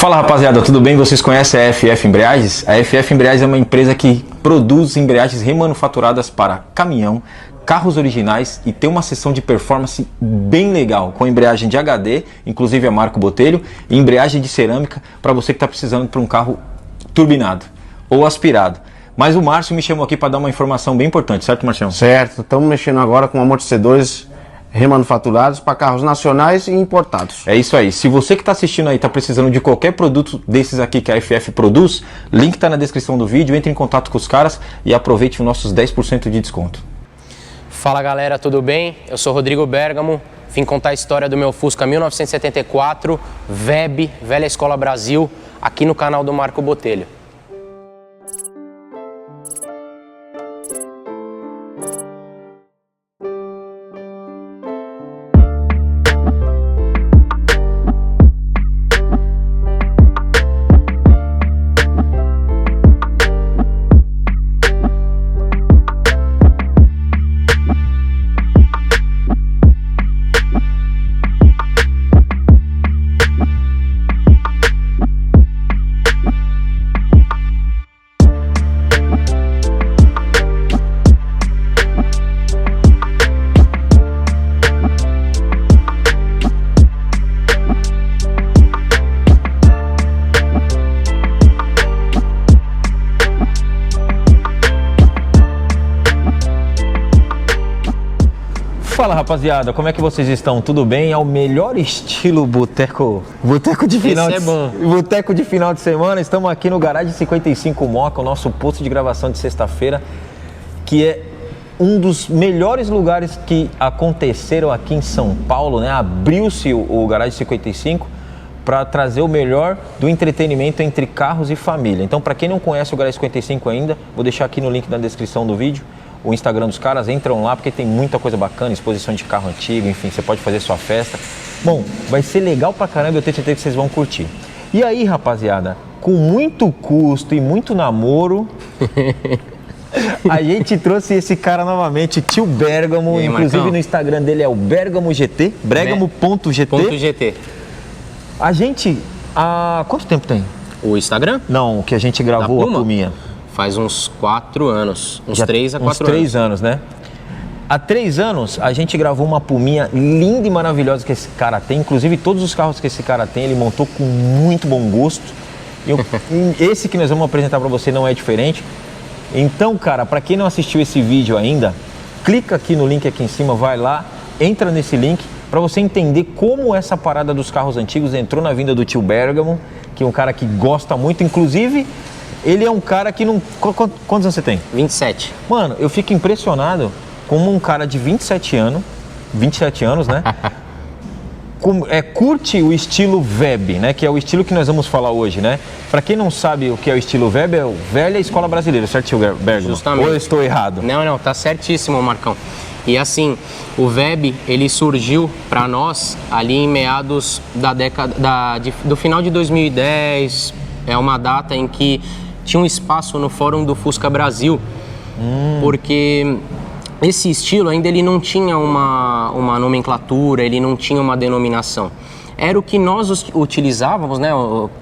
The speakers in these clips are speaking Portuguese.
Fala rapaziada, tudo bem? Vocês conhecem a FF Embreagens? A FF Embreagens é uma empresa que produz embreagens remanufaturadas para caminhão, carros originais e tem uma seção de performance bem legal, com embreagem de HD, inclusive a Marco Botelho, e embreagem de cerâmica para você que está precisando para um carro turbinado ou aspirado. Mas o Márcio me chamou aqui para dar uma informação bem importante, certo, Marcião? Certo, estamos mexendo agora com amortecedores remanufaturados para carros nacionais e importados. É isso aí. Se você que está assistindo aí está precisando de qualquer produto desses aqui que a FF produz, link está na descrição do vídeo, entre em contato com os caras e aproveite os nossos 10% de desconto. Fala galera, tudo bem? Eu sou Rodrigo Bergamo, vim contar a história do meu Fusca 1974, VEB, Velha Escola Brasil, aqui no canal do Marco Botelho. Fala rapaziada, como é que vocês estão? Tudo bem? É o melhor estilo boteco de final boteco de final de semana. Estamos aqui no Garage 55 Moca, o nosso posto de gravação de sexta-feira, que é um dos melhores lugares que aconteceram aqui em São Paulo, né? Abriu-se o Garage 55 para trazer o melhor do entretenimento entre carros e família. Então, para quem não conhece o Garage 55 ainda, vou deixar aqui no link na descrição do vídeo o Instagram dos caras, entram lá porque tem muita coisa bacana, exposição de carro antigo, enfim, você pode fazer sua festa. Bom, vai ser legal pra caramba, eu tenho certeza que vocês vão curtir. E aí, rapaziada, com muito custo e muito namoro, a gente trouxe esse cara novamente, tio Bergamo, aí, inclusive Marcão? no Instagram dele é o Bergamo GT, bergamo.gt. A gente, há quanto tempo tem? O Instagram? Não, que a gente gravou a Puminha. Faz uns 4 anos, uns 3 a 4 anos. Uns 3 anos, né? Há 3 anos a gente gravou uma Puminha linda e maravilhosa que esse cara tem. Inclusive todos os carros que esse cara tem, ele montou com muito bom gosto. Esse que nós vamos apresentar para você não é diferente. Então, cara, para quem não assistiu esse vídeo ainda, clica aqui no link aqui em cima, vai lá, entra nesse link para você entender como essa parada dos carros antigos entrou na vinda do tio Bergamo, que é um cara que gosta muito, inclusive. Ele é um cara que não... Quantos anos você tem? 27. Mano, eu fico impressionado como um cara de 27 anos, né? Curte o estilo VEB, né? Que é o estilo que nós vamos falar hoje, né? Pra quem não sabe o que é o estilo VEB, é o Velha Escola Brasileira, certo, tio Bergamo? Justamente. Ou eu estou errado? Não, tá certíssimo, Marcão. E assim, o VEB, ele surgiu para nós ali em meados da década... do final de 2010, é uma data em que tinha um espaço no Fórum do Fusca Brasil, porque esse estilo ainda ele não tinha uma nomenclatura, ele não tinha uma denominação. Era o que nós utilizávamos, né?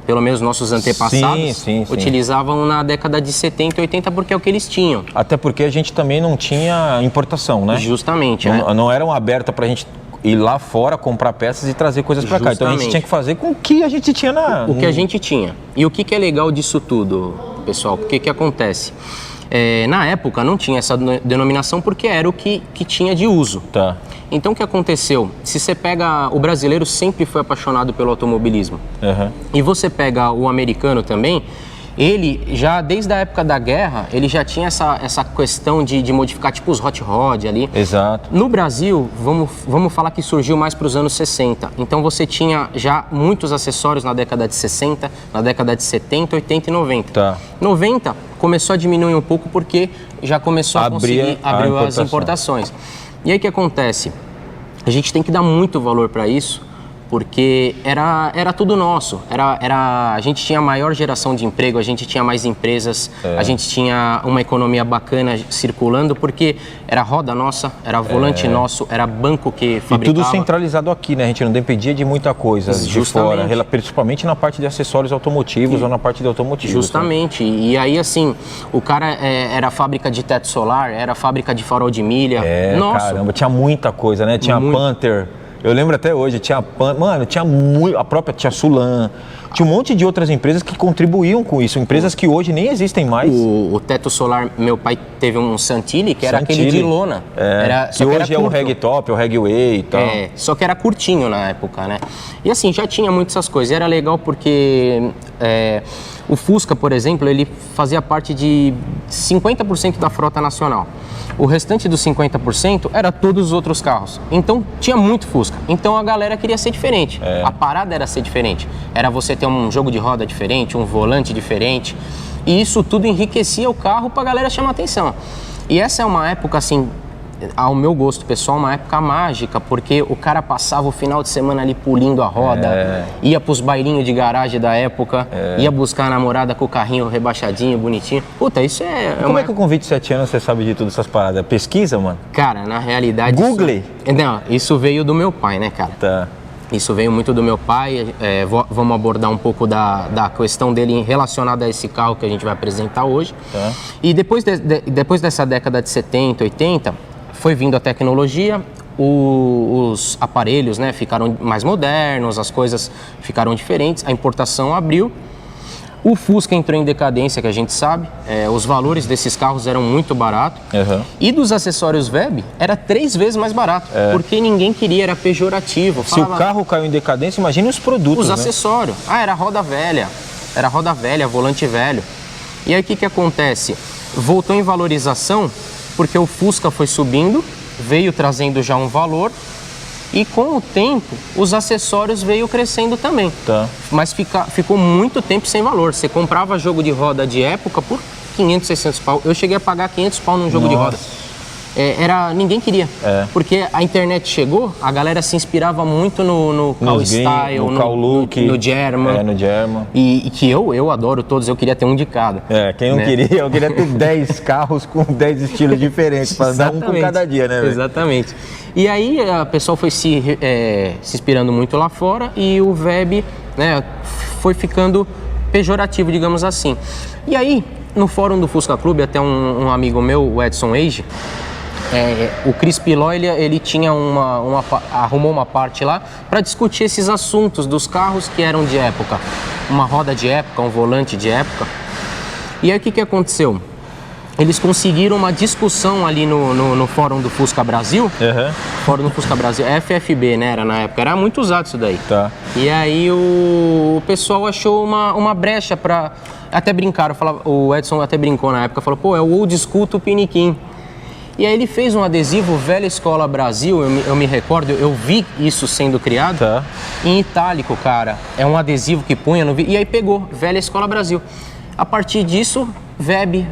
Pelo menos nossos antepassados sim. utilizavam na década de 70 e 80, porque é o que eles tinham. Até porque a gente também não tinha importação, né? Justamente. Não eram abertas pra gente ir lá fora, comprar peças e trazer coisas pra cá. Então a gente tinha que fazer com o que a gente tinha O que a gente tinha. E o que é legal disso tudo, pessoal? O que acontece? Na época não tinha essa denominação porque era o que tinha de uso. Tá. Então o que aconteceu? Se você pega... O brasileiro sempre foi apaixonado pelo automobilismo. Uhum. E você pega o americano também, ele já desde a época da guerra, ele já tinha essa questão de modificar tipo os hot rod ali. Exato. No Brasil, vamos falar que surgiu mais para os anos 60. Então você tinha já muitos acessórios na década de 60, na década de 70, 80 e 90. Tá. 90 começou a diminuir um pouco porque já começou a conseguir abrir as importações. E aí o que acontece? A gente tem que dar muito valor para isso, porque era tudo nosso. A gente tinha maior geração de emprego, a gente tinha mais empresas, a gente tinha uma economia bacana circulando, porque era roda nossa, era volante nosso, era banco que fabricava. E tudo centralizado aqui, né? A gente não dependia de muita coisa de fora, principalmente na parte de acessórios automotivos ou na parte de automotivos. Justamente. Né? E aí, assim, o cara era fábrica de teto solar, era fábrica de farol de milha. Nossa. Caramba, tinha muita coisa, né? Tinha Panther. Eu lembro até hoje, tinha a própria, tinha Sulan, tinha um monte de outras empresas que contribuíam com isso, empresas que hoje nem existem mais. O teto solar, meu pai teve um Santilli, que era aquele de lona. Que hoje é o Reg Top, o Reg Way e tal. Só que era curtinho na época, né? E assim, já tinha muitas essas coisas. E era legal porque o Fusca, por exemplo, ele fazia parte de 50% da frota nacional. O restante dos 50% era todos os outros carros. Então, tinha muito Fusca. Então, a galera queria ser diferente. A parada era ser diferente. Era você ter um jogo de roda diferente, um volante diferente. E isso tudo enriquecia o carro pra galera chamar atenção. E essa é uma época, assim, ao meu gosto pessoal, uma época mágica, porque o cara passava o final de semana ali pulindo a roda, ia pros bailinhos de garagem da época, ia buscar a namorada com o carrinho rebaixadinho, bonitinho. Puta, isso Como é que com 27 anos você sabe de todas essas paradas? Pesquisa, mano? Cara, na realidade... Google? Isso veio do meu pai, né, cara? Tá. Isso veio muito do meu pai. Vamos abordar um pouco da questão dele relacionada a esse carro que a gente vai apresentar hoje. Tá. E depois dessa década de 70, 80... foi vindo a tecnologia, os aparelhos, né, ficaram mais modernos, as coisas ficaram diferentes, a importação abriu, o Fusca entrou em decadência, que a gente sabe, os valores desses carros eram muito baratos, e dos acessórios VEB era 3 vezes mais barato, porque ninguém queria, era pejorativo. Se o carro caiu em decadência, imagine os produtos, os acessórios. Era roda velha, volante velho. E aí o que acontece? Voltou em valorização, porque o Fusca foi subindo, veio trazendo já um valor e com o tempo os acessórios veio crescendo também. Tá. Mas ficou muito tempo sem valor. Você comprava jogo de roda de época por 500, 600 pau. Eu cheguei a pagar 500 pau num jogo de roda. Ninguém queria, porque a internet chegou, a galera se inspirava muito no Call Style, no Call Look, no German. No German. E que eu adoro todos, eu queria ter um de cada. Quem não queria, eu queria ter 10 carros com 10 estilos diferentes, para dar um com cada dia, né? Exatamente. E aí a pessoa foi se inspirando muito lá fora e o VEB, né, foi ficando pejorativo, digamos assim. E aí, no fórum do Fusca Clube, até um amigo meu, o Edson Age, o Chris Piló, ele tinha arrumou uma parte lá para discutir esses assuntos dos carros que eram de época. Uma roda de época, um volante de época. E aí o que aconteceu? Eles conseguiram uma discussão ali no Fórum do Fusca Brasil. Fórum do Fusca Brasil, FFB, né? Era na época. Era muito usado isso daí. Tá. E aí o pessoal achou uma brecha para... Até brincaram, o Edson até brincou na época, falou, pô, é o old school Tupiniquim. E aí ele fez um adesivo Velha Escola Brasil, eu me recordo, eu vi isso sendo criado, em itálico, cara. É um adesivo que punha no... E aí pegou, Velha Escola Brasil. A partir disso, VEB,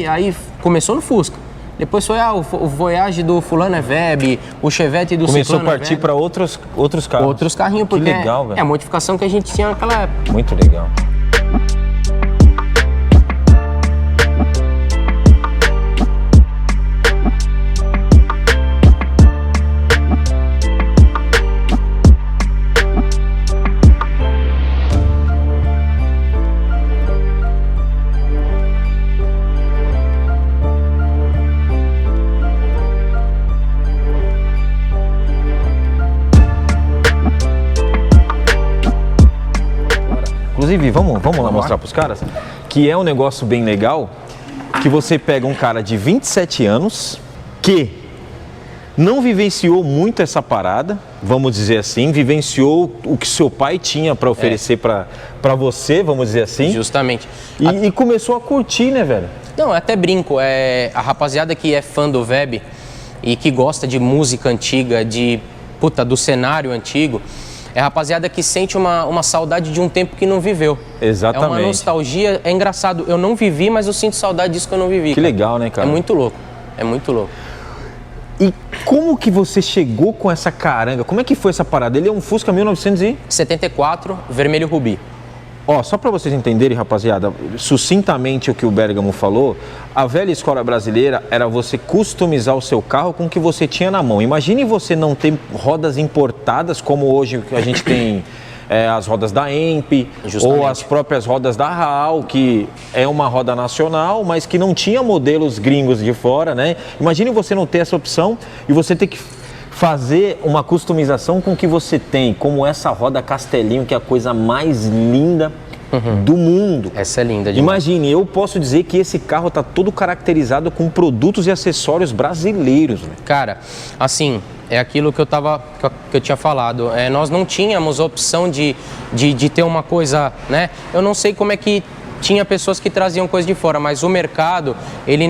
aí começou no Fusca. Depois foi, o Voyage do fulano é VEB, o Chevette do começou ciclano a partir para outros carros. Outros carrinhos, porque legal, é a modificação que a gente tinha naquela época. Muito legal. Inclusive, vamos lá mostrar para os caras que é um negócio bem legal, que você pega um cara de 27 anos que não vivenciou muito essa parada, vamos dizer assim, vivenciou o que seu pai tinha para oferecer para você, vamos dizer assim. Justamente. E começou a curtir, né, velho? Não, eu até brinco, a rapaziada que é fã do VEB e que gosta de música antiga, do cenário antigo, é a rapaziada que sente uma saudade de um tempo que não viveu. Exatamente. É uma nostalgia, é engraçado. Eu não vivi, mas eu sinto saudade disso que eu não vivi. Que legal, né, cara? É muito louco, é muito louco. E como que você chegou com essa caranga? Como é que foi essa parada? Ele é um Fusca 74, vermelho rubi. Ó, só para vocês entenderem, rapaziada, sucintamente o que o Bergamo falou, a velha escola brasileira era você customizar o seu carro com o que você tinha na mão. Imagine você não ter rodas importadas, como hoje a gente tem as rodas da EMP, ou as próprias rodas da RAAL, que é uma roda nacional, mas que não tinha modelos gringos de fora, né? Imagine você não ter essa opção e você ter que fazer uma customização com o que você tem, como essa roda Castelinho, que é a coisa mais linda do mundo. Essa é linda demais. Imagine, eu posso dizer que esse carro está todo caracterizado com produtos e acessórios brasileiros. Né? Cara, assim, é aquilo que eu tinha falado. Nós não tínhamos opção de ter uma coisa, né? Eu não sei como é que tinha pessoas que traziam coisa de fora, mas o mercado, ele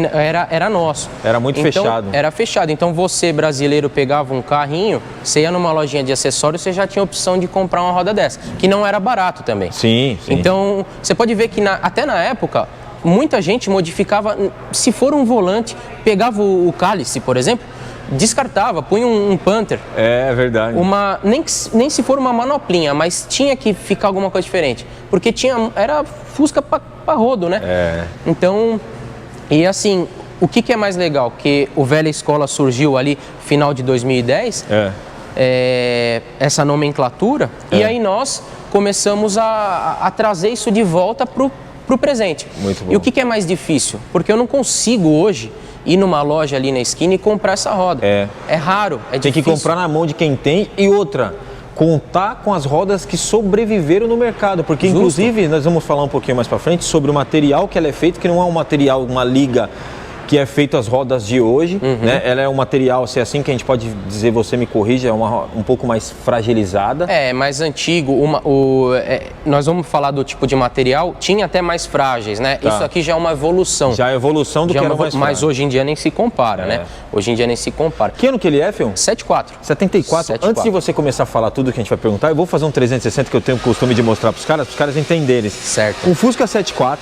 era nosso. Era muito fechado. Era fechado. Então você, brasileiro, pegava um carrinho, você ia numa lojinha de acessórios, você já tinha a opção de comprar uma roda dessa, que não era barato também. Sim, sim. Então, você pode ver que até na época, muita gente modificava, se for um volante, pegava o cálice, por exemplo, descartava, punha um Panther. É verdade. Nem se for uma manoplinha, mas tinha que ficar alguma coisa diferente. Porque era Fusca pra rodo, né? Então, e assim, o que é mais legal? Que o Velha Escola surgiu ali final de 2010, essa nomenclatura, e aí nós começamos a trazer isso de volta pro presente. Muito bom. E o que é mais difícil? Porque eu não consigo hoje ir numa loja ali na esquina e comprar essa roda. É raro, é difícil. Tem que comprar na mão de quem tem. E outra, contar com as rodas que sobreviveram no mercado. Porque, inclusive, nós vamos falar um pouquinho mais pra frente sobre o material que ela é feita, que não é um material, uma liga que é feito as rodas de hoje, né? Ela é um material, se é assim que a gente pode dizer, você me corrija, é um pouco mais fragilizada. É, mais antigo. Nós vamos falar do tipo de material, tinha até mais frágeis, né? Tá. Isso aqui já é uma evolução. Já é evolução do que era mais frágil. Mas hoje em dia nem se compara, né? Hoje em dia nem se compara. Que ano que ele é, Fion? 74. 74. Antes de você começar a falar tudo que a gente vai perguntar, eu vou fazer um 360 que eu tenho o costume de mostrar para os caras entenderem. Certo. Um Fusca 74.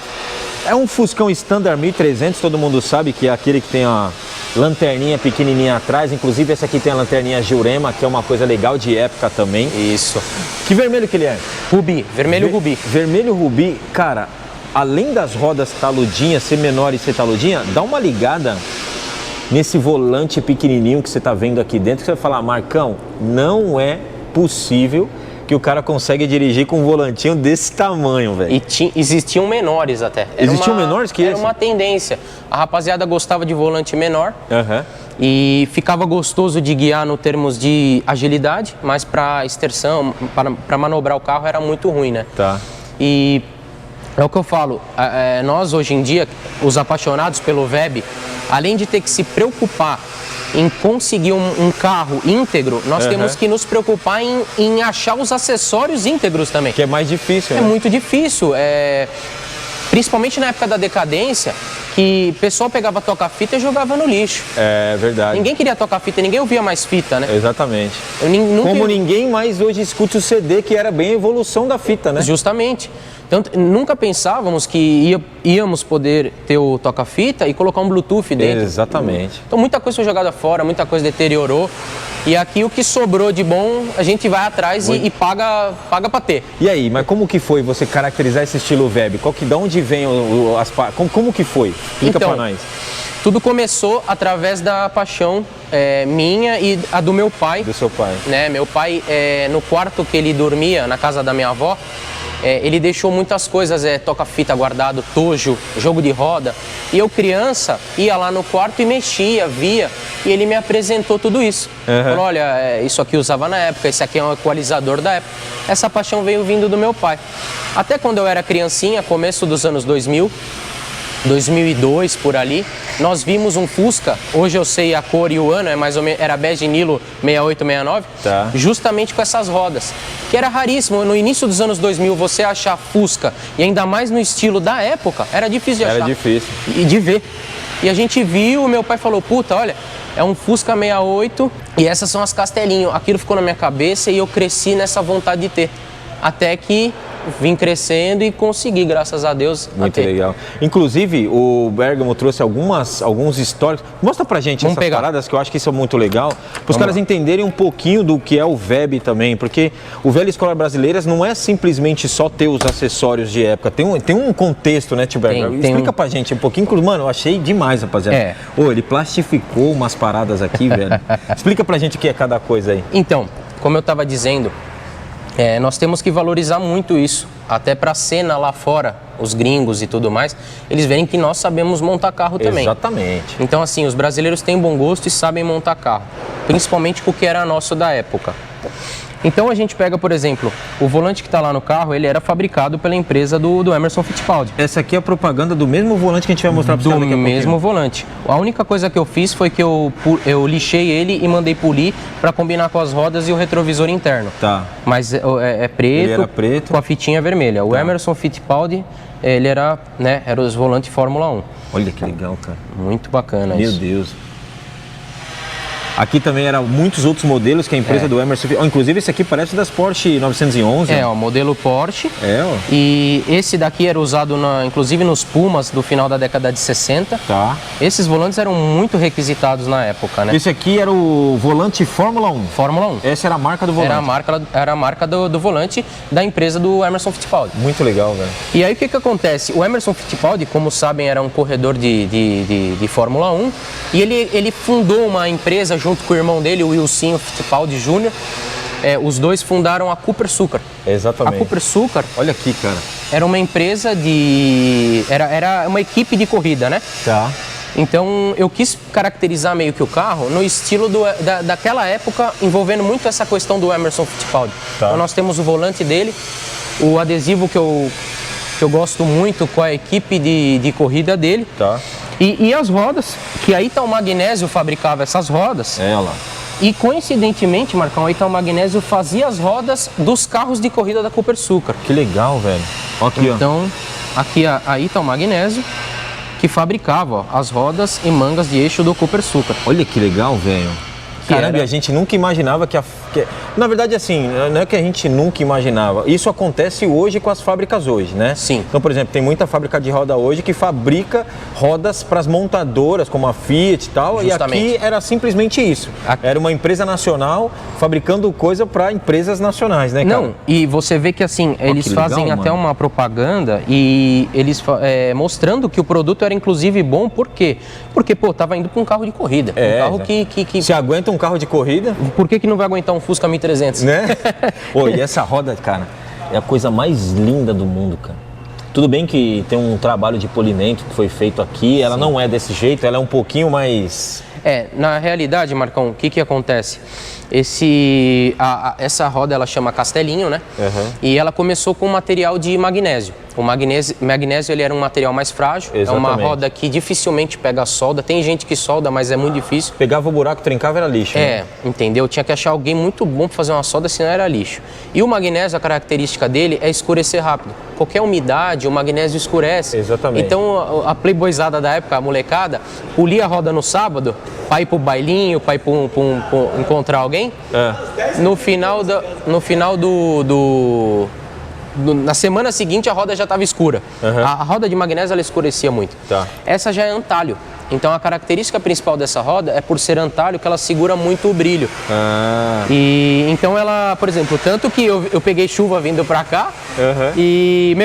É um Fuscão Standard 1300, todo mundo sabe que é aquele que tem a lanterninha pequenininha atrás. Inclusive esse aqui tem a lanterninha Jurema, que é uma coisa legal de época também. Isso. Que vermelho que ele é? Rubi, vermelho rubi. Vermelho rubi. Cara, além das rodas taludinha, ser menor e ser taludinha, dá uma ligada nesse volante pequenininho que você tá vendo aqui dentro, que você vai falar, Marcão, não é possível que o cara consegue dirigir com um volantinho desse tamanho, velho. E existiam menores até. Existiam menores que esse? Era uma tendência. A rapaziada gostava de volante menor e ficava gostoso de guiar no termos de agilidade, mas para extersão, para manobrar o carro era muito ruim, né? Tá. E é o que eu falo, nós hoje em dia, os apaixonados pelo VEB, além de ter que se preocupar em conseguir um carro íntegro, nós temos que nos preocupar em achar os acessórios íntegros também. Que é mais difícil, né? É muito difícil, principalmente na época da decadência, que o pessoal pegava toca-fita e jogava no lixo. É verdade. Ninguém queria tocar fita, ninguém ouvia mais fita, né? Exatamente. Como ninguém mais hoje escute o CD, que era bem a evolução da fita, né? Justamente. Então, nunca pensávamos que íamos poder ter o toca-fita e colocar um Bluetooth dentro. Exatamente. Então, muita coisa foi jogada fora, muita coisa deteriorou. E aqui o que sobrou de bom, a gente vai atrás e paga pra ter. E aí, mas como que foi você caracterizar esse estilo VEB? De onde vem como que foi? Explica pra nós. Tudo começou através da paixão minha e a do meu pai. Do seu pai. Né? Meu pai, no quarto que ele dormia, na casa da minha avó, ele deixou muitas coisas, toca-fita guardado, tojo, jogo de roda. E eu, criança, ia lá no quarto e mexia, via, e ele me apresentou tudo isso. Falou, olha, isso aqui eu usava na época, esse aqui é um equalizador da época. Essa paixão veio vindo do meu pai. Até quando eu era criancinha, começo dos anos 2000, 2002 por ali, nós vimos um Fusca, hoje eu sei a cor e o ano, mais ou menos, era bege Nilo 6869, justamente com essas rodas, que era raríssimo. No início dos anos 2000, você achar Fusca, e ainda mais no estilo da época, era difícil de achar. Era difícil. E de ver. E a gente viu, meu pai falou, puta, olha, é um Fusca 68 e essas são as Castelinho. Aquilo ficou na minha cabeça e eu cresci nessa vontade de ter. até que vim crescendo e consegui, graças a Deus, Muito legal. Inclusive, o Bergamo trouxe alguns históricos. Mostra pra gente essas paradas, que eu acho que isso é muito legal, para os caras entenderem um pouquinho do que é o VEB também, porque o Velha Escola Brasileiras não é simplesmente só ter os acessórios de época, tem um contexto, né, Tio Bergamo? Explica pra gente um pouquinho, mano, eu achei demais, rapaziada. Ele plastificou umas paradas aqui, velho. Explica pra gente o que é cada coisa aí. Então, como eu tava dizendo, nós temos que valorizar muito isso, até para a cena lá fora, os gringos e tudo mais, eles veem que nós sabemos montar carro também. Exatamente. Então, assim, os brasileiros têm bom gosto e sabem montar carro, principalmente com o que era nosso da época. Então a gente pega, por exemplo, o volante que está lá no carro, ele era fabricado pela empresa do Emerson Fittipaldi. Essa aqui é a propaganda do mesmo volante que a gente vai mostrar para vocês daqui a pouquinho. Do mesmo volante. A única coisa que eu fiz foi que eu lixei ele e mandei polir para combinar com as rodas e o retrovisor interno. Tá. Mas é preto, ele era preto com a fitinha vermelha. O Emerson Fittipaldi, ele era os volantes Fórmula 1. Olha que legal, cara. Muito bacana isso. Meu Deus. Aqui também eram muitos outros modelos que a empresa do Emerson... Inclusive esse aqui parece das Porsche 911. O modelo Porsche. Ó. E esse daqui era usado, inclusive nos Pumas do final da década de 60. Tá. Esses volantes eram muito requisitados na época, né? Esse aqui era o volante Fórmula 1. Fórmula 1. Essa era a marca do volante. Era a marca do volante da empresa do Emerson Fittipaldi. Muito legal, velho. E aí o que acontece? O Emerson Fittipaldi, como sabem, era um corredor de Fórmula 1. E ele fundou uma empresa junto com o irmão dele, o Wilson Fittipaldi Jr. Os dois fundaram a Cooper Sucar. Exatamente. A Cooper Sucar... Olha aqui, cara. Era uma empresa era uma equipe de corrida, né? Tá. Então, eu quis caracterizar meio que o carro no estilo daquela época, envolvendo muito essa questão do Emerson Fittipaldi. Tá. Então, nós temos o volante dele, o adesivo que eu gosto muito com a equipe de corrida dele. Tá. E as rodas, que a Ital Magnésio fabricava essas rodas. Ela. E coincidentemente, Marcão, a Ital Magnésio fazia as rodas dos carros de corrida da Cooper Sucar. Que legal, velho. Aqui, então, aqui a Ital Magnésio, que fabricava as rodas e mangas de eixo do Cooper Sucar. Olha que legal, velho. Caramba, a gente nunca imaginava que Na verdade, assim, não é que a gente nunca imaginava. Isso acontece hoje com as fábricas hoje, né? Sim. Então, por exemplo, tem muita fábrica de roda hoje que fabrica rodas para as montadoras, como a Fiat e tal. Justamente. E aqui era simplesmente isso. Era uma empresa nacional fabricando coisa para empresas nacionais, né, cara? Não, e você vê que, assim, eles fazem até uma propaganda e eles mostrando que o produto era, inclusive, bom. Por quê? Porque, pô, tava indo para um carro de corrida. Um carro que... Se aguenta um carro de corrida? Por que não vai aguentar um Fusca 1300? Né? Pô, e essa roda, cara, é a coisa mais linda do mundo, cara. Tudo bem que tem um trabalho de polimento que foi feito aqui, ela não é desse jeito, ela é um pouquinho mais... Na realidade, Marcão, o que acontece? Essa roda, ela chama Castelinho, né? Uhum. E ela começou com material de magnésio. O magnésio ele era um material mais frágil. Exatamente. É uma roda que dificilmente pega solda. Tem gente que solda, mas é muito difícil. Pegava o buraco, trincava, era lixo. Né? Entendeu? Tinha que achar alguém muito bom para fazer uma solda, senão era lixo. E o magnésio, a característica dele é escurecer rápido. Qualquer umidade, o magnésio escurece. Exatamente. Então, a playboyzada da época, a molecada, polia a roda no sábado para ir pro bailinho, para ir encontrar alguém. Na semana seguinte a roda já estava escura. Uhum. A roda de magnésio ela escurecia muito. Tá. Essa já é antalho. Então a característica principal dessa roda é por ser antalho que ela segura muito o brilho. E então ela, por exemplo, tanto que eu peguei chuva vindo pra cá e,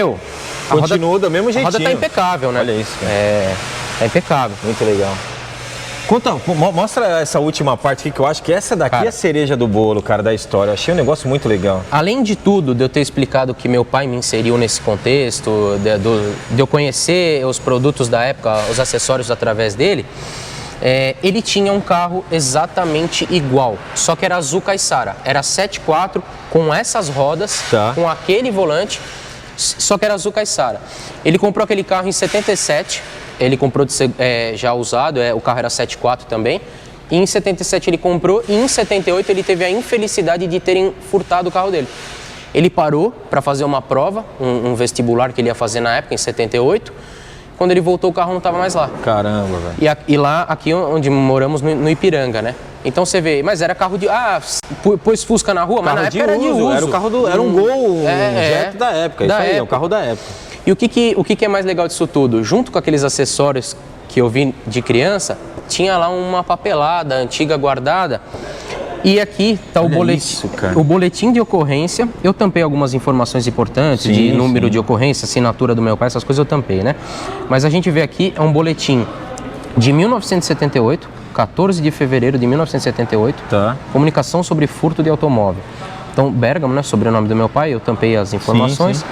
a continuou do mesmo jeitinho. A roda tá impecável, né? Olha isso, cara. Tá impecável. Muito legal. Mostra essa última parte aqui, que eu acho que essa daqui é a cereja do bolo, cara, da história. Eu achei um negócio muito legal. Além de tudo, de eu ter explicado que meu pai me inseriu nesse contexto, de eu conhecer os produtos da época, os acessórios através dele, ele tinha um carro exatamente igual, só que era azul Caissara. Era 7.4 com essas rodas, com aquele volante, só que era azul Caissara. Ele comprou aquele carro em 77. Ele comprou já usado, o carro era 7.4 também. E em 77 ele comprou e em 78 ele teve a infelicidade de terem furtado o carro dele. Ele parou para fazer uma prova, um vestibular que ele ia fazer na época, em 78. Quando ele voltou, o carro não estava mais lá. Caramba, velho. E lá, aqui onde moramos, no Ipiranga, né? Então você vê, mas era carro de... pôs Fusca na rua, mas na época era de uso. Era o carro era um Gol, um Jet da época. Da isso aí, época. é o carro da época. E o que é mais legal disso tudo? Junto com aqueles acessórios que eu vi de criança, tinha lá uma papelada antiga guardada. E aqui está o boletim de ocorrência. Eu tampei algumas informações importantes de número de ocorrência, assinatura do meu pai, essas coisas eu tampei, né? Mas a gente vê aqui, é um boletim de 1978, 14 de fevereiro de 1978, comunicação sobre furto de automóvel. Então, Bergamo, né, sobrenome do meu pai, eu tampei as informações. Sim.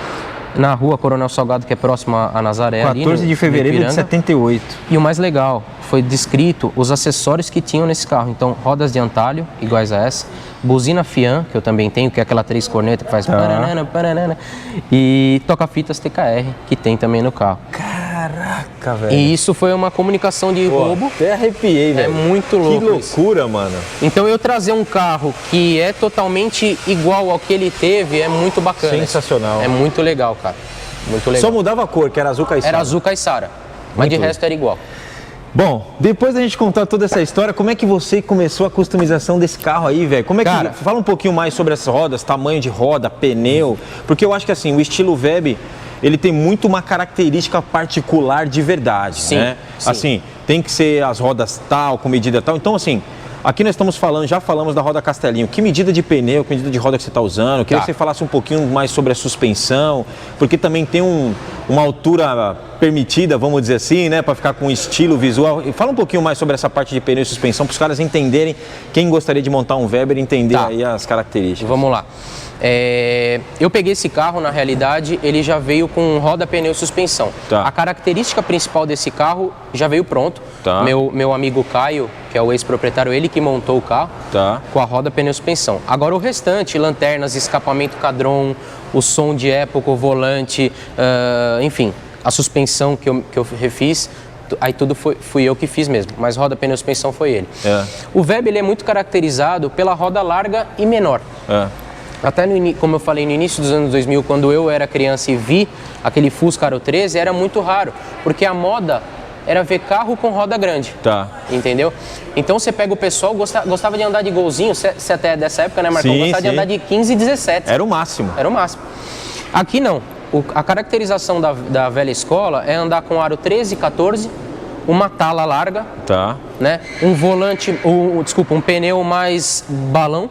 Na rua Coronel Salgado, que é próxima a Nazaré. 14 de fevereiro de 78. E o mais legal, foi descrito os acessórios que tinham nesse carro. Então, rodas de antalho, iguais a essa, buzina Fian, que eu também tenho, que é aquela 3 corneta que faz paranana, paranana, e toca-fitas TKR, que tem também no carro. Caraca, velho. E isso foi uma comunicação de roubo. Até arrepiei, velho. É muito louco. Que loucura, mano. Então eu trazer um carro que é totalmente igual ao que ele teve é muito bacana. Sensacional. É muito legal, cara. Muito legal. Só mudava a cor, que era azul caiçara. Era azul caiçara. Mas de resto era igual. Bom, depois da gente contar toda essa história, como é que você começou a customização desse carro aí, velho? Como é que... Cara, fala um pouquinho mais sobre as rodas, tamanho de roda, pneu, porque eu acho que assim, o estilo Veb, ele tem muito uma característica particular de verdade, né? Sim. Assim, tem que ser as rodas tal, com medida tal. Então, assim, aqui nós estamos falando, já falamos da roda Castelinho. Que medida de pneu, que medida de roda que você está usando? Eu queria que você falasse um pouquinho mais sobre a suspensão, porque também tem uma altura permitida, vamos dizer assim, né? Para ficar com estilo visual. E fala um pouquinho mais sobre essa parte de pneu e suspensão, para os caras entenderem, quem gostaria de montar um Weber, entender aí as características. Vamos lá. Eu peguei esse carro, na realidade, ele já veio com roda, pneu e suspensão. A característica principal desse carro já veio pronto. Meu amigo Caio, que é o ex-proprietário, ele que montou o carro com a roda, pneu e suspensão. Agora o restante, lanternas, escapamento Cadron, o som de época, o volante, enfim, a suspensão que eu refiz, aí tudo fui eu que fiz mesmo, mas roda, pneu e suspensão foi ele. O Veb, ele é muito caracterizado pela roda larga e menor. Até, como eu falei, no início dos anos 2000, quando eu era criança e vi aquele Fusca Aro 13, era muito raro, porque a moda era ver carro com roda grande, entendeu? Então você pega o pessoal, gostava de andar de Golzinho, você até é dessa época, né, Marcão? Gostava de andar de 15 e 17. Era o máximo. Era o máximo. Aqui não. A caracterização da velha escola é andar com aro 13 e 14, uma tala larga, né? Um volante, um pneu mais balão,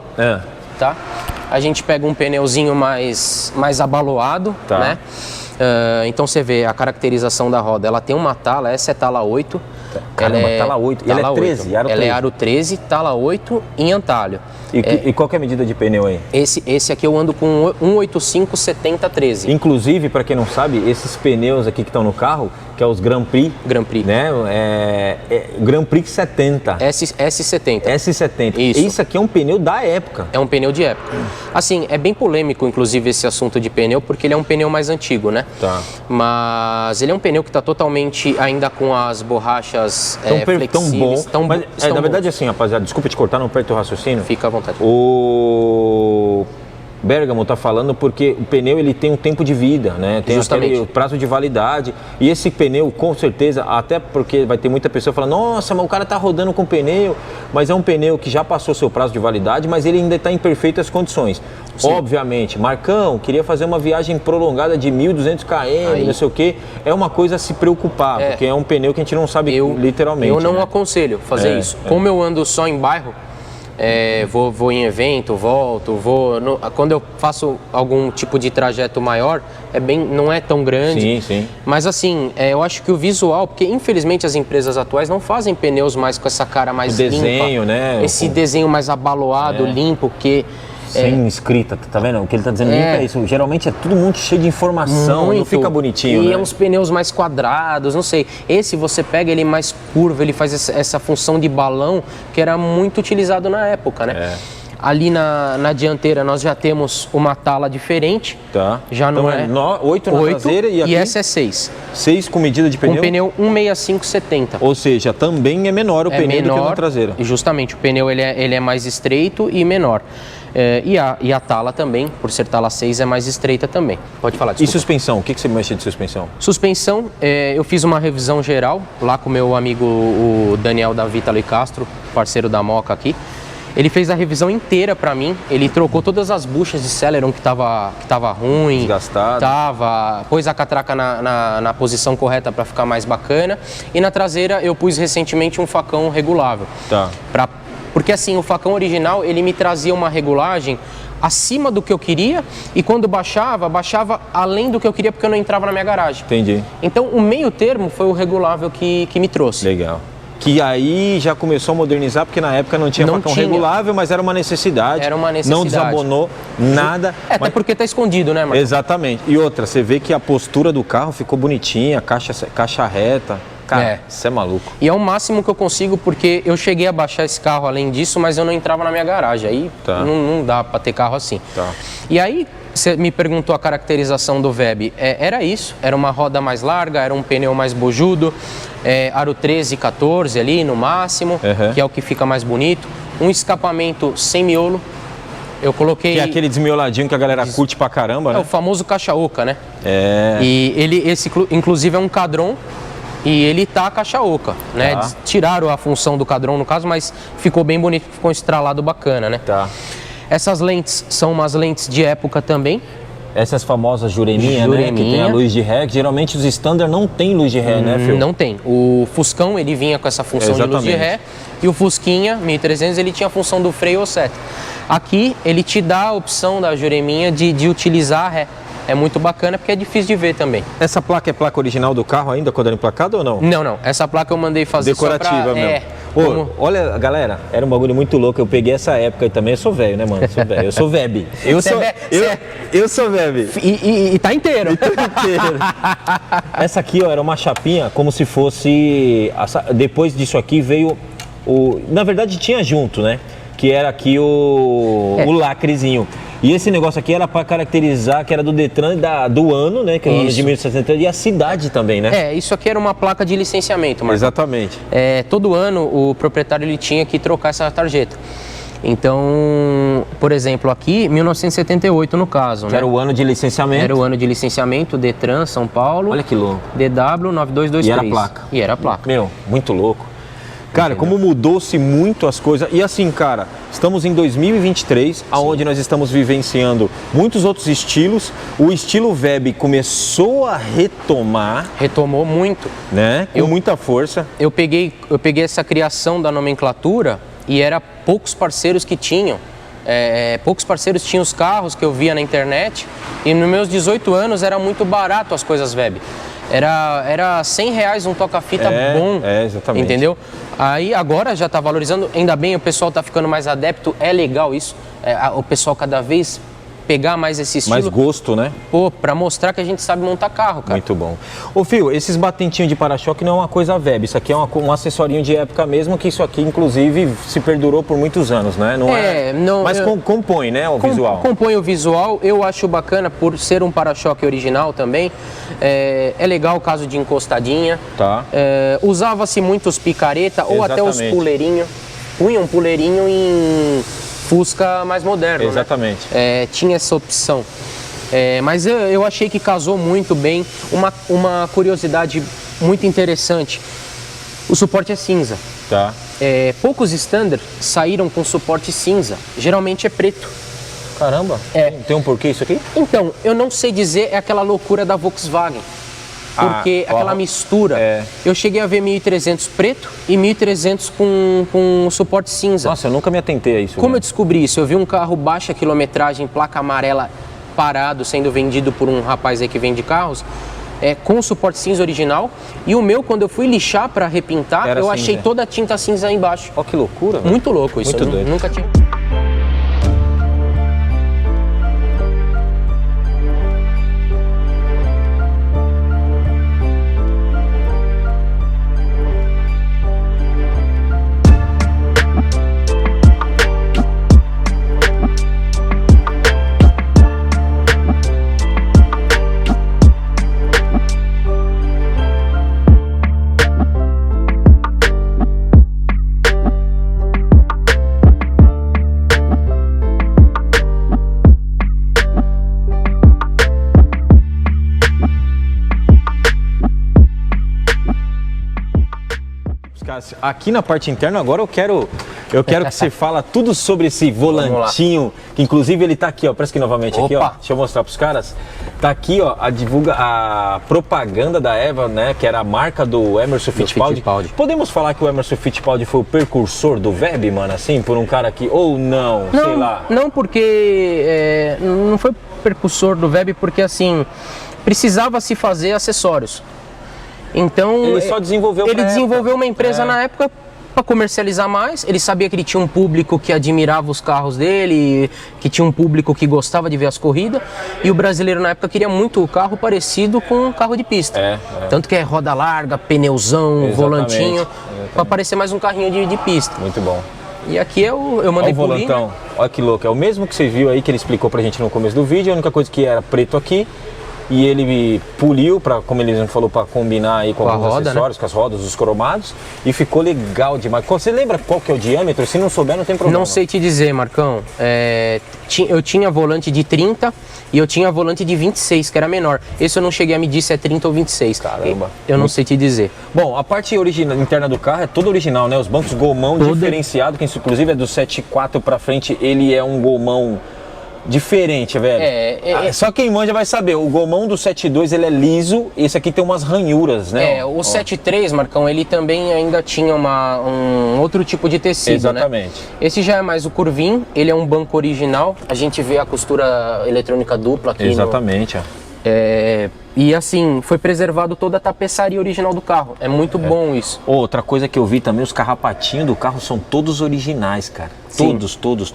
A gente pega um pneuzinho mais abaloado, né? Então você vê a caracterização da roda, ela tem uma tala, essa é tala 8. Caramba, tala 8. E ela é 13, aro 13. Ela é aro 13, tala 8 em antalho. E qual que é a medida de pneu aí? Esse aqui eu ando com 185/70/13. Inclusive, para quem não sabe, esses pneus aqui que estão no carro, que é os Grand Prix. Né? Grand Prix 70. S70. S70. Isso. Isso aqui é um pneu da época. É um pneu de época. Assim, é bem polêmico, inclusive, esse assunto de pneu, porque ele é um pneu mais antigo, né? Mas ele é um pneu que está totalmente ainda com as borrachas flexíveis. Mas, na verdade, assim, rapaziada, desculpa te cortar, não perto o raciocínio. Fica à vontade. O Bergamo está falando porque o pneu ele tem um tempo de vida, né? Tem aquele prazo de validade. E esse pneu, com certeza, até porque vai ter muita pessoa falando, nossa, mas o cara tá rodando com pneu, mas é um pneu que já passou seu prazo de validade, mas ele ainda está em perfeitas condições. Sim. Obviamente, Marcão, queria fazer uma viagem prolongada de 1.200 km, não sei o quê. É uma coisa a se preocupar, porque é um pneu que a gente não sabe literalmente. Eu não aconselho fazer isso. Como eu ando só em bairro, vou em evento, volto, quando eu faço algum tipo de trajeto maior, não é tão grande. Sim. Mas assim, eu acho que o visual, porque infelizmente as empresas atuais não fazem pneus mais com essa cara mais limpa. Desenho, né? Esse desenho mais abaloado, limpo, que... Sem escrita, tá vendo? O que ele tá dizendo é isso. Geralmente é tudo muito cheio de informação, não fica bonitinho, e né? uns pneus mais quadrados, não sei. Esse você pega ele mais curvo, ele faz essa função de balão que era muito utilizado na época, né? Ali na dianteira nós já temos uma tala diferente. Já não então 8 na traseira e aqui... E essa é 6. 6 com medida de pneu? Com pneu 165/70. Ou seja, também é menor o pneu do que na traseira. Justamente, o pneu ele é mais estreito e menor. E a tala também, por ser tala 6, é mais estreita também. Pode falar, desculpa. E suspensão? O que você mexe de suspensão? Suspensão, eu fiz uma revisão geral lá com o meu amigo o Daniel da Vitalo e Castro, parceiro da Moca aqui. Ele fez a revisão inteira pra mim, ele trocou todas as buchas de Celeron que tava ruim, desgastado, pôs a catraca na posição correta para ficar mais bacana, e na traseira eu pus recentemente um facão regulável. Tá. Porque assim, o facão original ele me trazia uma regulagem acima do que eu queria, e quando baixava além do que eu queria, porque eu não entrava na minha garagem. Entendi. Então o meio termo foi o regulável que me trouxe. Legal. Que aí já começou a modernizar, porque na época não tinha facão regulável, mas era uma necessidade. Era uma necessidade. Não desabonou nada. Até porque tá escondido, né, Marcos? Exatamente. E outra, você vê que a postura do carro ficou bonitinha, caixa reta. Cara, isso é maluco. E é o máximo que eu consigo, porque eu cheguei a baixar esse carro além disso, mas eu não entrava na minha garagem. Aí não dá para ter carro assim. Tá. E aí, você me perguntou a caracterização do Veb. Era isso, era uma roda mais larga, era um pneu mais bojudo, aro 13 e 14 ali no máximo, que é o que fica mais bonito. Um escapamento sem miolo. Eu coloquei... Que é aquele desmioladinho que a galera curte pra caramba, né? É o famoso caixa-oca, né? É. E esse inclusive é um cadron, e ele tá caixa-oca, né? Tá. Tiraram a função do cadron no caso, mas ficou bem bonito, ficou um estralado bacana, né? Tá. Essas lentes são umas lentes de época também. Essas famosas Jureminha, né? Que tem a luz de ré. Geralmente os standard não tem luz de ré, né, Phil? Não tem. O Fuscão, ele vinha com essa função de luz de ré. E o Fusquinha 1300, ele tinha a função do freio ou seta. Aqui, ele te dá a opção da Jureminha de utilizar a ré. É muito bacana porque é difícil de ver também. Essa placa é placa original do carro ainda, quando era emplacado ou não? Não. Essa placa eu mandei fazer decorativa só pra... mesmo. Olha, galera, era um bagulho muito louco. Eu peguei essa época aí também. Eu sou velho, né, mano? Eu sou velho. Eu sou Veb. Eu sou Veb. E tá inteiro. Essa aqui, ó, era uma chapinha como se fosse... Depois disso aqui veio o... Na verdade tinha junto, né? Que era aqui o lacrezinho. E esse negócio aqui era para caracterizar que era do Detran do ano, né? Que é o ano de 1970, e a cidade também, né? Isso aqui era uma placa de licenciamento, Marcos. Exatamente. Todo ano o proprietário ele tinha que trocar essa tarjeta. Então, por exemplo, aqui, 1978 no caso, né? Era o ano de licenciamento. Era o ano de licenciamento, Detran, São Paulo. Olha que louco. DW 9223. E era a placa. E era a placa. Meu, muito louco. Cara, como mudou-se muito as coisas. E assim, cara, estamos em 2023, aonde nós estamos vivenciando muitos outros estilos. O estilo Veb começou a retomar. Retomou muito. Né? Com muita força. Eu peguei essa criação da nomenclatura e era poucos parceiros que tinham. Poucos parceiros tinham os carros que eu via na internet. E nos meus 18 anos era muito barato as coisas Veb. Era R$100 um toca-fita bom, exatamente. Entendeu? Aí agora já está valorizando, ainda bem, o pessoal está ficando mais adepto, é legal isso, o pessoal cada vez pegar mais esse estilo. Mais gosto, né? Pô, pra mostrar que a gente sabe montar carro, cara. Muito bom. Ô, Fio, esses batentinhos de para-choque não é uma coisa Veb, isso aqui é um acessorinho de época mesmo, que isso aqui, inclusive, se perdurou por muitos anos, né? Mas compõe, né, o visual. Compõe o visual, eu acho bacana por ser um para-choque original também. É legal o caso de encostadinha. Tá. Usava-se muito os picareta ou até os puleirinhos. Punha um puleirinho em Fusca mais moderno. Exatamente. Né? Tinha essa opção. Mas eu achei que casou muito bem. Uma curiosidade muito interessante: o suporte é cinza. Tá. Poucos standard saíram com suporte cinza. Geralmente é preto. Caramba. Tem um porquê isso aqui? Então, eu não sei dizer, é aquela loucura da Volkswagen. Porque aquela mistura. Eu cheguei a ver 1300 preto e 1300 com suporte cinza. Nossa, eu nunca me atentei a isso. Como eu descobri isso? Eu vi um carro baixa quilometragem, placa amarela, parado, sendo vendido por um rapaz aí que vende carros, com o suporte cinza original. E o meu, quando eu fui lixar para repintar, eu achei toda a tinta cinza aí embaixo. Ó, que loucura, velho. Muito louco isso. Muito doido. Nunca tinha... caras. Aqui na parte interna agora eu quero que você fala tudo sobre esse volantinho, que inclusive ele tá aqui, ó, parece que novamente aqui, ó. Deixa eu mostrar pros caras. Tá aqui, ó, a propaganda da Eva, né, que era a marca do Emerson Fittipaldi. Podemos falar que o Emerson Fittipaldi foi o precursor do Veb, mano, assim, por um cara que ou não, sei lá. Não, porque não foi precursor do Veb, porque assim precisava se fazer acessórios. Então ele só desenvolveu uma empresa na época para comercializar mais. Ele sabia que ele tinha um público que admirava os carros dele, que tinha um público que gostava de ver as corridas, e o brasileiro na época queria muito o carro parecido com um carro de pista. Tanto que é roda larga, pneuzão, volantinho, para parecer mais um carrinho de pista. Muito bom. E aqui eu mandei polir. Volantão, olha que louco, é o mesmo que você viu aí, que ele explicou pra gente no começo do vídeo. A única coisa que era preto aqui, e ele poliu, como ele falou, para combinar aí com alguns acessórios, né? Com as rodas, os cromados, e ficou legal demais. Você lembra qual que é o diâmetro? Se não souber, não tem problema. Não sei te dizer, Marcão. Eu tinha volante de 30 e eu tinha volante de 26, que era menor. Esse eu não cheguei a medir se é 30 ou 26. Caramba. Eu não sei te dizer. Bom, a parte interna do carro é toda original, né? Os bancos gomão diferenciado, que inclusive é do 7.4 para frente, ele é um gomão diferente, velho. Só quem manja vai saber. O gomão do 7.2 ele é liso, esse aqui tem umas ranhuras, né? O 7.3, Marcão, ele também ainda tinha um outro tipo de tecido, exatamente, né? Esse já é mais o curvinho, ele é um banco original. A gente vê a costura eletrônica dupla aqui. Exatamente, E assim, foi preservado toda a tapeçaria original do carro. É muito bom isso. Outra coisa que eu vi também, os carrapatinhos do carro são todos originais, cara. Sim.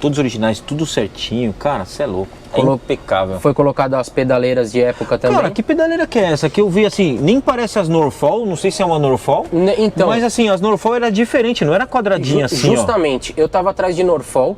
Todos originais, tudo certinho. Cara, você é louco. É impecável. Foi colocado as pedaleiras de época também. Cara, que pedaleira que é essa? Que eu vi assim, nem parece as Norfall, não sei se é uma Norfall. Então, mas assim, as Norfall era diferente, não era quadradinha assim, justamente, eu tava atrás de Norfall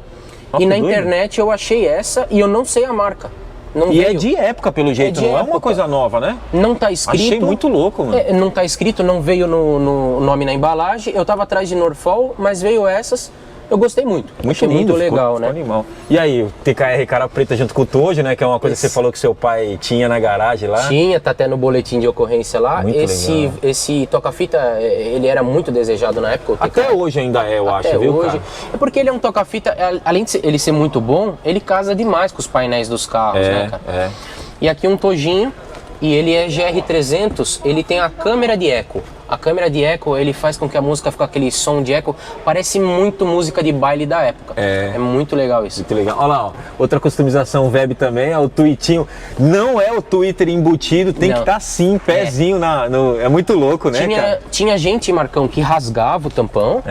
e na internet eu achei essa e eu não sei a marca. Não e veio. é de época, pelo jeito, não é uma coisa nova, né? Não tá escrito. Achei muito louco, mano. Não tá escrito, não veio no nome na embalagem. Eu tava atrás de Norfall, mas veio essas. Eu gostei muito. Muito Achei lindo, muito legal, né? Animal. E aí, o TKR cara preta junto com o Tojo, né? Que é uma coisa que você falou que seu pai tinha na garagem lá. Tinha, tá até no boletim de ocorrência lá. Muito legal. Esse toca-fita, ele era muito desejado na época. Até hoje ainda é, eu acho, viu, hoje. Cara? É porque ele é um toca-fita, além de ele ser muito bom, ele casa demais com os painéis dos carros, né, cara? E aqui um Tojinho, e ele é GR300, ele tem a câmera de eco. A câmera de eco, ele faz com que a música fique com aquele som de eco, parece muito música de baile da época. É muito legal isso. Muito legal. Olha lá, ó. Outra customização web também, é o tweetinho. Não é o Twitter embutido, tem que estar assim, pezinho é muito louco, né, cara? Tinha gente, Marcão, que rasgava o tampão.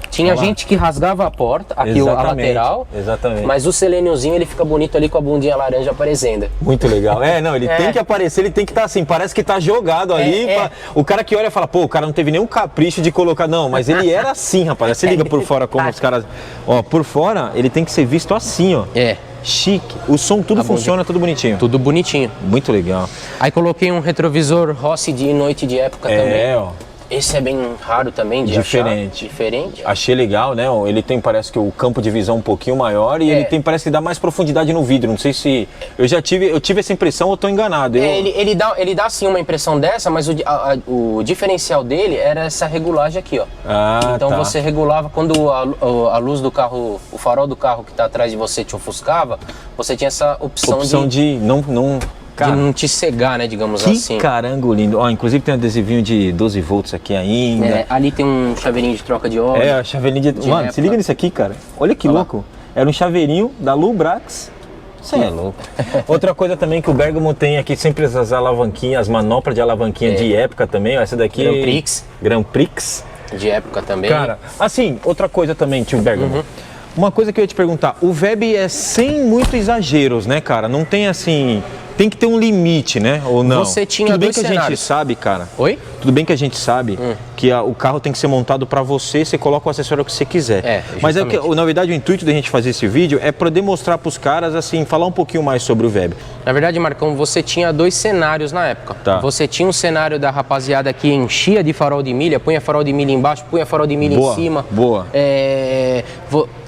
Tinha gente que rasgava a porta, aqui a lateral. Exatamente. Mas o selêniozinho, ele fica bonito ali com a bundinha laranja aparecendo. Muito legal. Não, ele tem que aparecer, ele tem que estar assim, parece que tá jogado ali. O cara que olha e fala, pô, o cara não teve nenhum capricho de colocar, não, mas ele era assim, rapaz. Você liga por fora como os caras, ó, por fora ele tem que ser visto assim, ó. Chique. O som tudo funciona, tudo bonitinho. Tudo bonitinho. Muito legal. Aí coloquei um retrovisor Rossi de noite de época também. Ó. Esse é bem raro também de diferente. achar. Diferente. Achei legal, né? Ele tem, parece que o campo de visão um pouquinho maior e ele tem, parece que dá mais profundidade no vidro. Não sei se eu tive essa impressão ou estou enganado. Ele dá sim uma impressão dessa, mas o diferencial dele era essa regulagem aqui, ó. Então você regulava quando a luz do carro, o farol do carro que está atrás de você te ofuscava, você tinha essa opção de não Cara, de não te cegar, né, digamos assim. Que carango lindo. Ó, inclusive tem um adesivinho de 12 volts aqui ainda. Ali tem um chaveirinho de troca de óleo. Chaveirinho de... Mano, se liga nisso aqui, cara. Olha que louco. Era um chaveirinho da Lubrax. Você é louco. Outra coisa também que o Bergamo tem aqui, sempre as alavanquinhas, as manoplas de alavanquinha de época também. Ó, essa daqui... Grand Prix. De época também. Cara, assim, outra coisa também, tio Bergamo. Uma coisa que eu ia te perguntar. O Veb é sem muito exageros, né, cara? Não tem assim... Tem que ter um limite, né? Ou não? Você tinha Tudo bem dois que cenários. A gente sabe, cara. Oi? Tudo bem que a gente sabe que o carro tem que ser montado para você, você coloca o acessório que você quiser. Mas na verdade o intuito da gente fazer esse vídeo é para demonstrar para os caras, assim, falar um pouquinho mais sobre o Veb. Na verdade, Marcão, você tinha dois cenários na época. Você tinha um cenário da rapaziada que enchia de farol de milha, punha farol de milha embaixo, punha farol de milha em cima. Boa.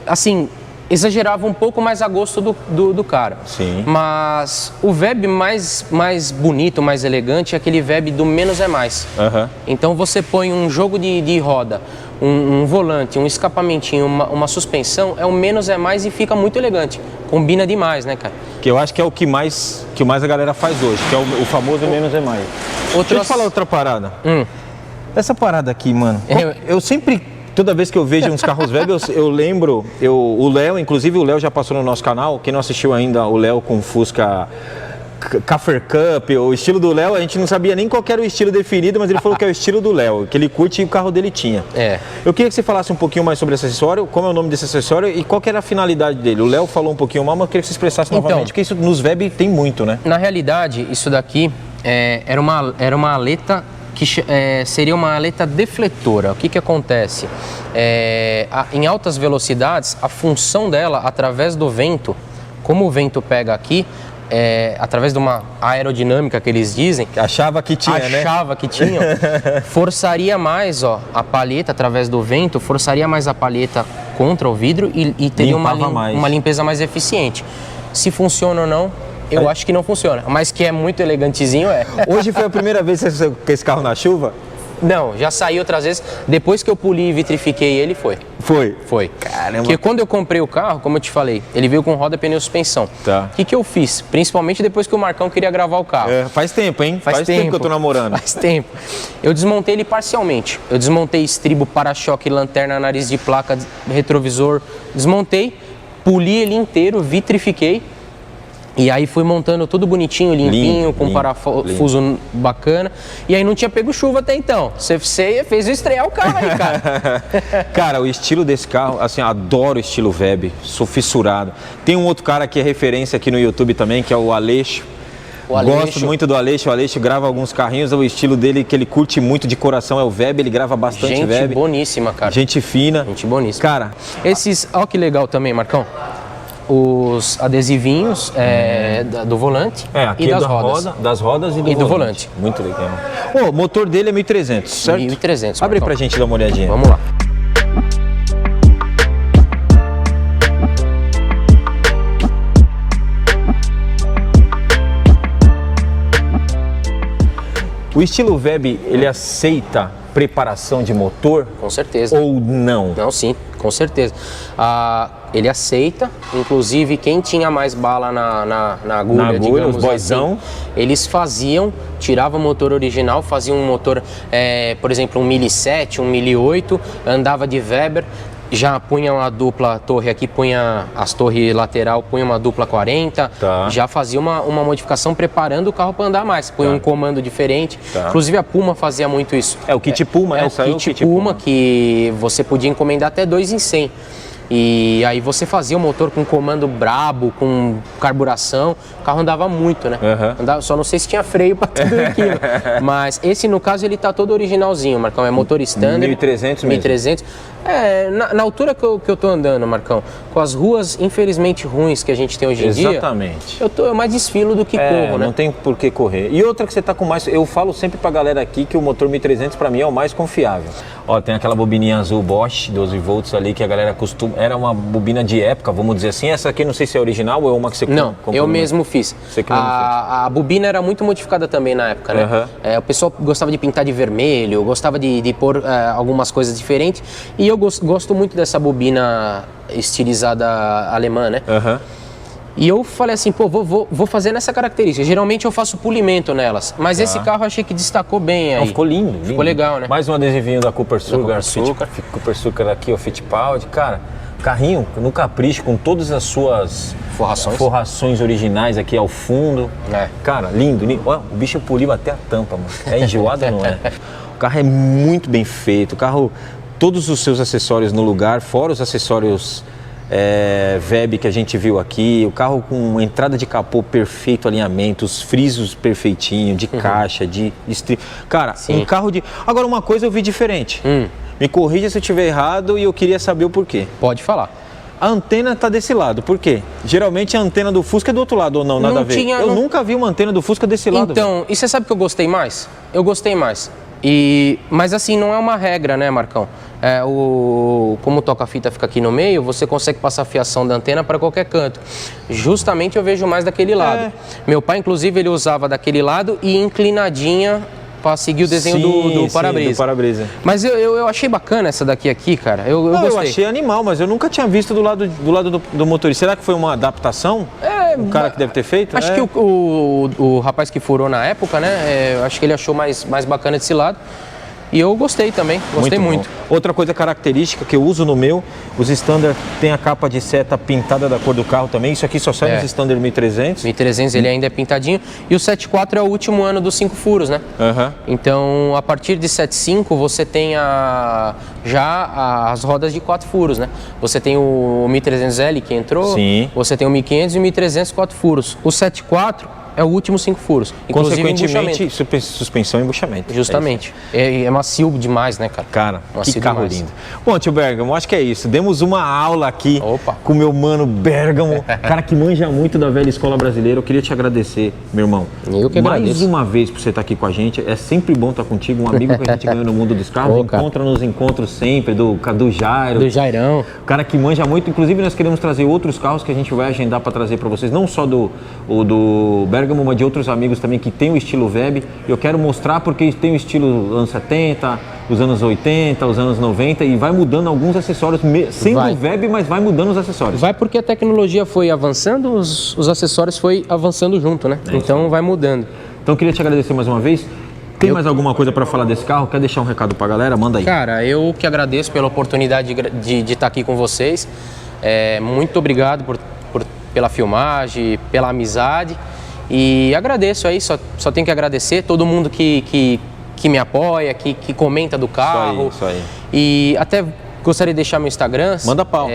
Assim, exagerava um pouco mais a gosto do cara. Sim. Mas o Veb mais bonito, mais elegante é aquele Veb do menos é mais. Então você põe um jogo de roda, um volante, um escapamentinho, uma suspensão, é o menos é mais e fica muito elegante. Combina demais, né, cara? Que eu acho que é o que mais a galera faz hoje, que é o famoso menos é mais. Deixa eu te falar outra parada. Essa parada aqui, mano, eu sempre, toda vez que eu vejo uns carros velhos, eu lembro, o Léo, inclusive o Léo já passou no nosso canal, quem não assistiu ainda, o Léo com Fusca Café Cup, o estilo do Léo, a gente não sabia nem qual era o estilo definido, mas ele falou que é o estilo do Léo, que ele curte e o carro dele tinha. Eu queria que você falasse um pouquinho mais sobre esse acessório, como é o nome desse acessório e qual que era a finalidade dele. O Léo falou um pouquinho mal, mas eu queria que você expressasse novamente, porque isso nos VEB tem muito, né? Na realidade, isso daqui era uma aleta que seria uma aleta defletora. O que acontece? Em altas velocidades, a função dela, através do vento, como o vento pega aqui, através de uma aerodinâmica que eles dizem, achava que tinha, forçaria mais a palheta, através do vento, forçaria mais a palheta contra o vidro e teria uma limpeza mais eficiente. Se funciona ou não, eu acho que não funciona, mas que é muito elegantezinho, Hoje foi a primeira vez que você saiu com esse carro na chuva? Não, já saí outras vezes. Depois que eu poli e vitrifiquei ele, foi. Foi. Caramba. Porque quando eu comprei o carro, como eu te falei, ele veio com roda, pneu e suspensão. Tá. O que eu fiz? Principalmente depois que o Marcão queria gravar o carro. Faz tempo, hein? Faz tempo que eu tô namorando. Faz tempo. Eu desmontei ele parcialmente. Eu desmontei estribo, para-choque, lanterna, nariz de placa, retrovisor. Desmontei, poli ele inteiro, vitrifiquei. E aí fui montando tudo bonitinho, limpinho, com parafuso bacana. E aí não tinha pego chuva até então. Você fez eu estrear o carro aí, cara. Cara, o estilo desse carro, assim, adoro o estilo VEB, sou fissurado. Tem um outro cara que é referência aqui no YouTube também, que é o Aleixo. Gosto muito do Aleixo. O Aleixo grava alguns carrinhos, o estilo dele que ele curte muito de coração é o VEB, ele grava bastante VEB. Gente boníssima, cara. Gente fina. Gente boníssima. Cara, olha que legal também, Marcão. Os adesivinhos do volante aqui e das rodas. Das rodas e do volante. Muito legal. O motor dele é 1300, certo? 1300. Abre pra gente dar uma olhadinha. Vamos lá. O estilo VEB, ele aceita preparação de motor? Com certeza. Ou não? Não, sim, com certeza. Ele aceita, inclusive quem tinha mais bala na agulha, digamos os boizão, assim, eles tiravam o motor original, faziam um motor, por exemplo, um 1007, um 1008, andava de Weber, já punha uma dupla torre aqui, punha as torres lateral, punha uma dupla 40, já fazia uma modificação preparando o carro para andar mais, punha um comando diferente. Inclusive a Puma fazia muito isso. O kit Puma, o kit Puma, que você podia encomendar até 2 em 100. E aí você fazia o motor com comando brabo, com carburação, o carro andava muito, né? Só não sei se tinha freio para tudo aquilo. Mas esse, no caso, ele tá todo originalzinho, Marcão. É motor standard. 1300 mesmo? 1300. Na altura que eu tô andando, Marcão, com as ruas infelizmente ruins que a gente tem hoje em dia. Exatamente. Eu mais desfilo do que corro, né? Não tem por que correr. E outra que você tá com mais... Eu falo sempre pra galera aqui que o motor 1300 pra mim é o mais confiável. Ó, tem aquela bobininha azul Bosch, 12 volts ali, que a galera costuma... Era uma bobina de época, vamos dizer assim. Essa aqui não sei se é original ou é uma que você comprou. Não, eu mesmo fiz. Você que mesmo fez. A bobina era muito modificada também na época, né? O pessoal gostava de pintar de vermelho, gostava de pôr algumas coisas diferentes. E eu gosto muito dessa bobina estilizada alemã, né? E eu falei assim, vou fazer nessa característica. Geralmente eu faço polimento nelas, mas esse carro eu achei que destacou bem aí. Ficou lindo. Ficou legal, né? Mais um adesivinho da Cooper Sugar. Cooper Sugar aqui, o Fittipaldi. Cara, carrinho no capricho, com todas as suas forrações originais aqui ao fundo. Cara, lindo. Ó, o bicho poliu até a tampa, mano. É enjoado ou não é? O carro é muito bem feito. O carro, todos os seus acessórios no lugar, fora os acessórios VEB que a gente viu aqui, o carro com entrada de capô perfeito, alinhamento, os frisos perfeitinho, de caixa, de cara, um carro de... Agora, uma coisa eu vi diferente. Me corrija se eu estiver errado e eu queria saber o porquê. Pode falar. A antena tá desse lado, por quê? Geralmente a antena do Fusca é do outro lado ou não, nada a ver? Eu nunca vi uma antena do Fusca desse lado. Então, e você sabe que eu gostei mais? Eu gostei mais. Mas assim, não é uma regra, né, Marcão? Como o toca-fita fica aqui no meio, você consegue passar a fiação da antena para qualquer canto. Justamente eu vejo mais daquele lado. Meu pai, inclusive, ele usava daquele lado e inclinadinha pra seguir o desenho do para-brisa. Do para-brisa. Mas eu achei bacana essa daqui, cara. Eu Não, gostei. eu achei animal, mas eu nunca tinha visto do lado do motorista. Será que foi uma adaptação? O cara que deve ter feito? Acho que o rapaz que furou na época, né? Acho que ele achou mais bacana desse lado. E eu gostei também, gostei muito. Outra coisa característica que eu uso no meu, os Standard tem a capa de seta pintada da cor do carro também. Isso aqui só sai nos Standard 1300. 1300 ele ainda é pintadinho. E o 7.4 é o último ano dos 5 furos, né? Então, a partir de 7.5 você tem já as rodas de 4 furos, né? Você tem o 1300L que entrou, você tem o 1500 e o 1300 4 furos. O 7.4 é o último 5 furos. Consequentemente, suspensão e embuchamento. Justamente. É macio demais, né, cara? Cara, macio que carro demais. lindo. Bom, tio Bergamo, acho que é isso. Demos uma aula aqui com o meu mano Bergamo, cara que manja muito da velha escola brasileira. Eu queria te agradecer, meu irmão. Eu que agradeço. Mais uma vez por você estar aqui com a gente. É sempre bom estar contigo, um amigo que a gente ganhou no mundo dos carros. Encontra nos encontros sempre, do Jairo. Do Jairão. Cara que manja muito. Inclusive, nós queremos trazer outros carros que a gente vai agendar para trazer para vocês. Não só do Bergamo, mas de outros amigos também que tem o estilo Veb. Eu quero mostrar porque tem o estilo anos 70, os anos 80, os anos 90 e vai mudando alguns acessórios, sendo Veb, mas vai mudando os acessórios. Vai porque a tecnologia foi avançando, os acessórios foi avançando junto, né? Então vai mudando. Então eu queria te agradecer mais uma vez. Tem mais alguma coisa para falar desse carro? Quer deixar um recado para a galera? Manda aí. Cara, eu que agradeço pela oportunidade de estar aqui com vocês. Muito obrigado pela filmagem, pela amizade. E agradeço aí, só tenho que agradecer todo mundo que me apoia, que comenta do carro. Isso aí. E até gostaria de deixar meu Instagram. Manda pau.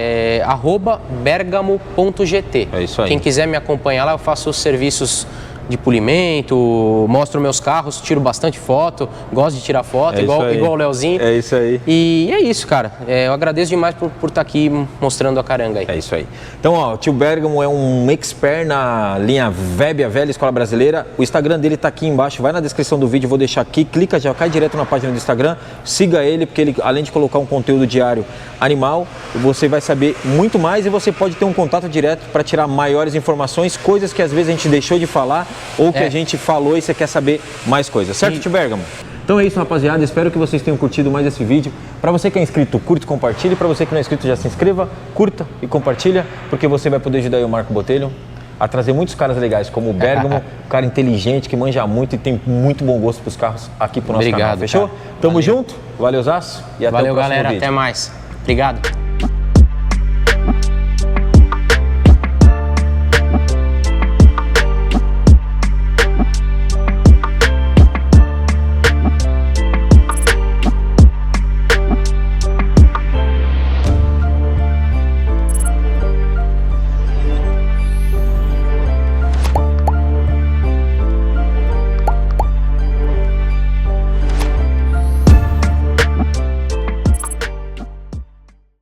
@bergamo.gt. É isso aí. Quem quiser me acompanhar lá, eu faço os serviços de polimento, mostro meus carros, tiro bastante foto, gosto de tirar foto, igual o Leozinho. É isso aí. E é isso, cara. Eu agradeço demais por estar aqui mostrando a caranga aí. É isso aí. Então, ó, o tio Bergamo é um expert na linha Veb, a velha escola brasileira. O Instagram dele tá aqui embaixo, vai na descrição do vídeo, vou deixar aqui, clica, já cai direto na página do Instagram, siga ele, porque ele, além de colocar um conteúdo diário animal, você vai saber muito mais e você pode ter um contato direto para tirar maiores informações, coisas que às vezes a gente deixou de falar ou que a gente falou e você quer saber mais coisas. Certo, tio Bergamo? Então é isso, rapaziada. Espero que vocês tenham curtido mais esse vídeo. Para você que é inscrito, curta e compartilhe. Para você que não é inscrito, já se inscreva, curta e compartilha, porque você vai poder ajudar eu, Marco Botelho, a trazer muitos caras legais, como o Bergamo, um cara inteligente, que manja muito e tem muito bom gosto para os carros aqui pro nosso canal. Fechou? Cara. Tamo junto, valeuzaço e até o próximo galera, vídeo. até mais. Obrigado.